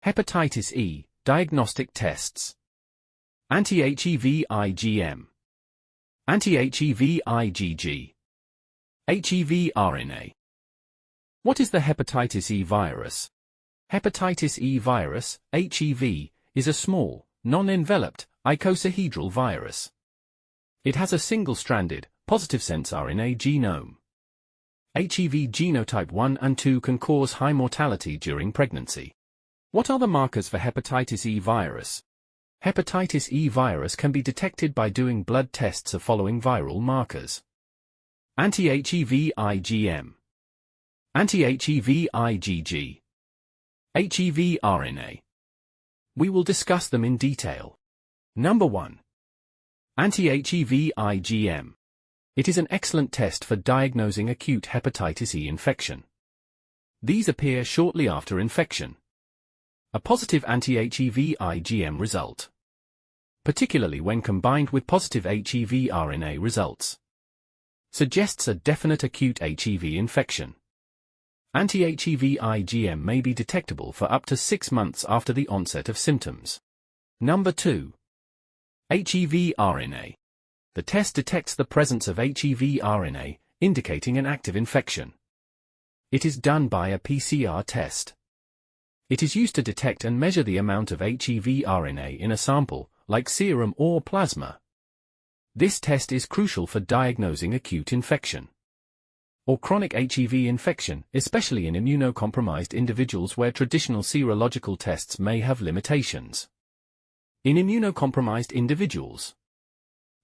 Hepatitis E, diagnostic tests. Anti-HEV IgM. Anti-HEV IgG. HEV RNA. What is the hepatitis E virus? Hepatitis E virus, HEV, is a small, non-enveloped, icosahedral virus. It has a single-stranded, positive sense RNA genome. HEV genotype 1 and 2 can cause high mortality during pregnancy. What are the markers for hepatitis E virus? Hepatitis E virus can be detected by doing blood tests of following viral markers. Anti-HEV IgM. Anti-HEV IgG. HEV RNA. We will discuss them in detail. Number 1. Anti-HEV IgM. It is an excellent test for diagnosing acute hepatitis E infection. These appear shortly after infection. A positive anti-HEV IgM result, particularly when combined with positive HEV RNA results, suggests a definite acute HEV infection. Anti-HEV IgM may be detectable for up to 6 months after the onset of symptoms. Number 2. HEV RNA. The test detects the presence of HEV RNA, indicating an active infection. It is done by a PCR test. It is used to detect and measure the amount of HEV RNA in a sample, like serum or plasma. This test is crucial for diagnosing acute infection or chronic HEV infection, especially in immunocompromised individuals where traditional serological tests may have limitations. In immunocompromised individuals,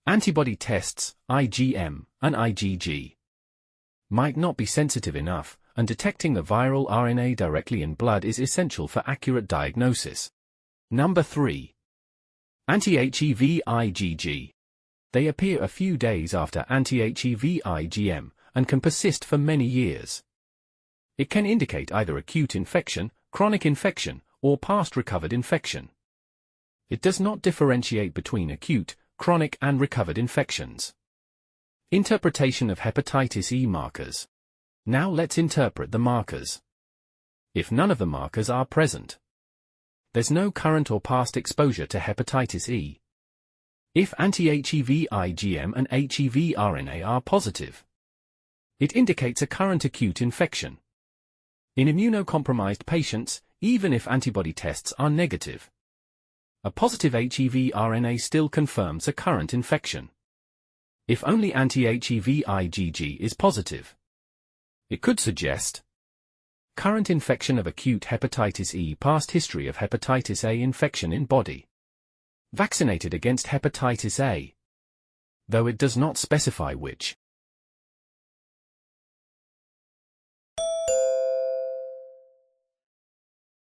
antibody tests, IgM and IgG, might not be sensitive enough, and detecting the viral RNA directly in blood is essential for accurate diagnosis. Number 3. Anti-HEV IgG. They appear a few days after anti-HEV IgM, and can persist for many years. It can indicate either acute infection, chronic infection, or past recovered infection. It does not differentiate between acute, chronic and recovered infections. Interpretation of hepatitis E markers. Now let's interpret the markers. If none of the markers are present, there's no current or past exposure to hepatitis E. If anti-HEV IgM and HEV RNA are positive, it indicates a current acute infection. In immunocompromised patients, even if antibody tests are negative, a positive HEV RNA still confirms a current infection. If only anti-HEV IgG is positive, it could suggest current infection of acute hepatitis E, past history of hepatitis A infection in body, vaccinated against hepatitis A, though it does not specify which.